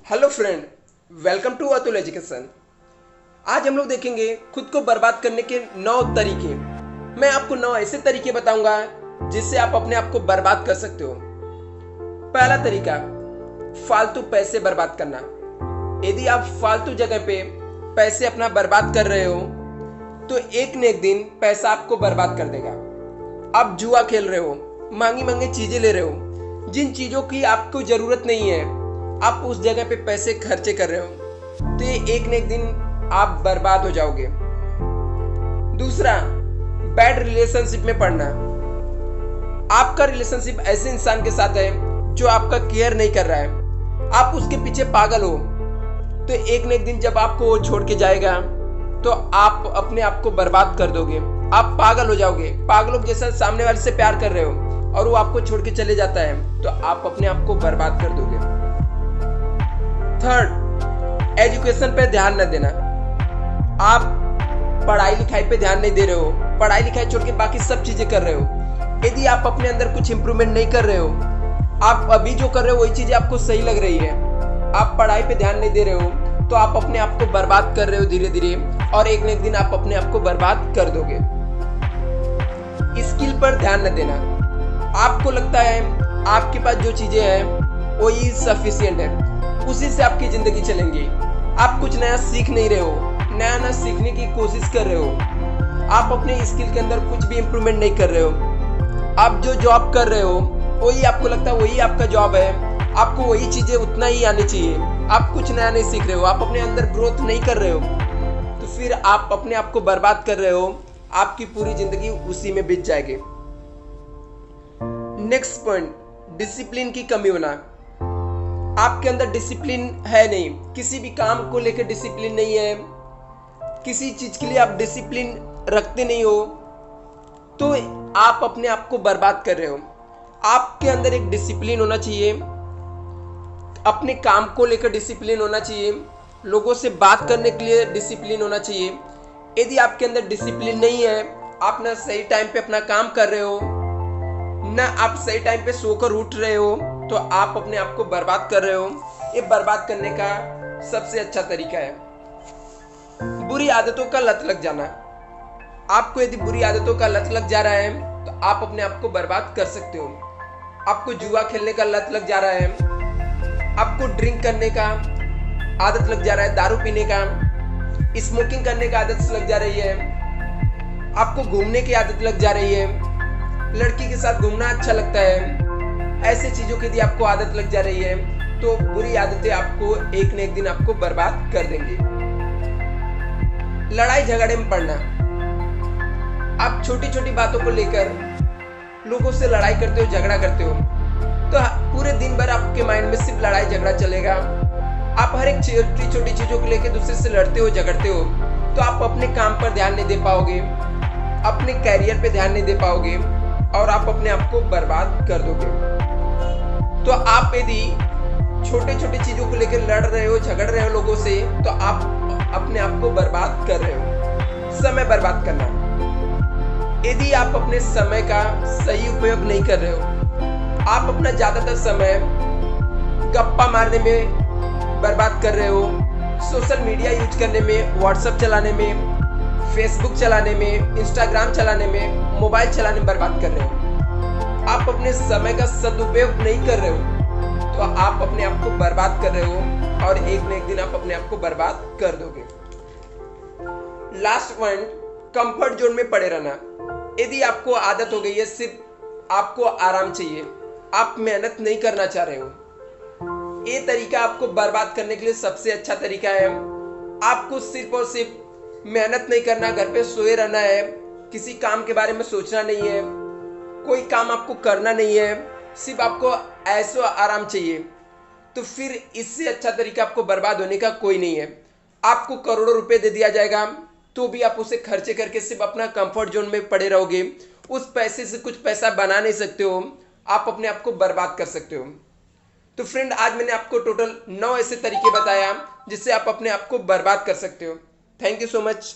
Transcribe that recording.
Hello friend, welcome to Atul education. आज हम लोग देखेंगे खुद को बर्बाद करने के 9 तरीके। मैं आपको 9 ऐसे तरीके बताऊंगा जिससे आप अपने आप को बर्बाद कर सकते हो। पहला तरीका, फालतू पैसे बर्बाद करना। यदि आप फालतू जगह पे पैसे अपना बर्बाद कर रहे हो तो एक न एक दिन पैसा आपको बर्बाद कर देगा। आप जुआ खेल रहे हो, महंगी महंगी चीजें ले रहे हो, जिन चीजों की आपको जरूरत नहीं है, आप उस जगह पे पैसे खर्चे कर रहे हो तो एक न एक दिन आप बर्बाद हो जाओगे। दूसरा, बैड रिलेशनशिप में पड़ना। आपका रिलेशनशिप ऐसे इंसान के साथ है जो आपका केयर नहीं कर रहा है, आप उसके पीछे पागल हो, तो एक न एक दिन जब आपको वो छोड़ के जाएगा तो आप अपने आप को बर्बाद कर दोगे। आप पागल हो जाओगे। पागलों जैसा सामने वाले से प्यार कर रहे हो और वो आपको छोड़ के चले जाता है तो आप अपने आप को बर्बाद कर दोगे। थर्ड, एजुकेशन पे ध्यान न देना। आप पढ़ाई लिखाई पे ध्यान नहीं दे रहे हो, पढ़ाई लिखाई छोड़ के बाकी सब चीजें कर रहे हो। यदि आप अपने अंदर कुछ इंप्रूवमेंट नहीं कर रहे हो, आप अभी जो कर रहे हो वही चीजें आपको सही लग रही है, आप पढ़ाई पे ध्यान नहीं दे रहे हो, तो आप अपने आप को बर्बाद कर रहे हो धीरे धीरे, और एक न एक दिन आप अपने आप को बर्बाद कर दोगे। स्किल पर ध्यान न देना। आपको लगता है आपके पास जो चीजें हैं वही सफिशिएंट है, उसी से आपकी जिंदगी चलेंगी। आप कुछ नया सीख नहीं रहे हो, नया नया सीखने की कोशिश कर रहे हो, आप अपने स्किल के अंदर कुछ भी इंप्रूवमेंट नहीं कर रहे हो। आप जो जॉब कर रहे हो वही आपको लगता है वही आपका जॉब है, आपको वही चीजें उतना ही आनी चाहिए, आप कुछ नया नहीं सीख रहे हो, आप अपने अंदर ग्रोथ नहीं कर रहे हो, तो फिर आप अपने आप को बर्बाद कर रहे हो। आपकी पूरी जिंदगी उसी में बीत जाएगी। नेक्स्ट पॉइंट, डिसिप्लिन की कमी होना। आपके अंदर डिसिप्लिन है नहीं, किसी भी काम को लेकर डिसिप्लिन नहीं है, किसी चीज के लिए आप डिसिप्लिन रखते नहीं हो, तो आप अपने आप को बर्बाद कर रहे हो। आपके अंदर एक डिसिप्लिन होना चाहिए, अपने काम को लेकर डिसिप्लिन होना चाहिए, लोगों से बात करने के लिए डिसिप्लिन होना चाहिए। यदि आपके अंदर डिसिप्लिन नहीं है, आप ना सही टाइम पे अपना काम कर रहे हो, ना आप सही टाइम पे सोकर उठ रहे हो, तो आप अपने आप को बर्बाद कर रहे हो। ये बर्बाद करने का सबसे अच्छा तरीका है बुरी आदतों का लत लग जाना। आपको यदि बुरी आदतों का लत लग जा रहा है तो आप अपने आप को बर्बाद कर सकते हो। आपको जुआ खेलने का लत लग जा रहा है, आपको ड्रिंक करने का आदत लग जा रहा है, दारू पीने का, स्मोकिंग करने का आदत लग जा रही है, आपको घूमने की आदत लग जा रही है, लड़की के साथ घूमना अच्छा लगता है, ऐसे चीजों की यदि आपको आदत लग जा रही है तो बुरी आदतें आपको एक न एक दिन आपको बर्बाद कर देंगी। लड़ाई झगड़े में पड़ना। आप छोटी छोटी बातों को लेकर लोगों से लड़ाई करते हो, झगड़ा करते हो, तो पूरे दिन भर आपके माइंड में सिर्फ लड़ाई झगड़ा चलेगा। आप हर एक छोटी छोटी चीजों को लेकर दूसरे से लड़ते हो, झगड़ते हो, तो आप अपने काम पर ध्यान नहीं दे पाओगे, अपने कैरियर पे ध्यान नहीं दे पाओगे और आप अपने आप को बर्बाद कर दोगे। तो आप यदि छोटे छोटे चीजों को लेकर लड़ रहे हो, झगड़ रहे हो लोगों से, तो आप अपने आप को बर्बाद कर रहे हो। समय बर्बाद करना। यदि आप अपने समय का सही उपयोग नहीं कर रहे हो, आप अपना ज्यादातर समय गप्पा मारने में बर्बाद कर रहे हो, सोशल मीडिया यूज करने में, व्हाट्सएप चलाने में, फेसबुक चलाने में, इंस्टाग्राम चलाने में, मोबाइल चलाने में बर्बाद कर रहे हो, आप अपने समय का सदुपयोग नहीं कर रहे हो, तो आप अपने आप को बर्बाद कर रहे हो और एक न एक दिन आप अपने आप को बर्बाद कर दोगे। लास्ट पॉइंट, कंफर्ट जोन में पड़े रहना। यदि आपको आदत हो गई है, सिर्फ आपको आराम चाहिए, आप मेहनत नहीं करना चाह रहे हो, ये तरीका आपको बर्बाद करने के लिए सबसे अच्छा तरीका है। आपको सिर्फ और सिर्फ मेहनत नहीं करना, घर पे सोए रहना है, किसी काम के बारे में सोचना नहीं है, कोई काम आपको करना नहीं है, सिर्फ आपको ऐसो आराम चाहिए, तो फिर इससे अच्छा तरीका आपको बर्बाद होने का कोई नहीं है। आपको करोड़ों रुपए दे दिया जाएगा तो भी आप उसे खर्चे करके सिर्फ अपना कंफर्ट जोन में पड़े रहोगे, उस पैसे से कुछ पैसा बना नहीं सकते हो, आप अपने आप को बर्बाद कर सकते हो। तो फ्रेंड, आज मैंने आपको टोटल 9 ऐसे तरीके बताया जिससे आप अपने आप को बर्बाद कर सकते हो। Thank you so much.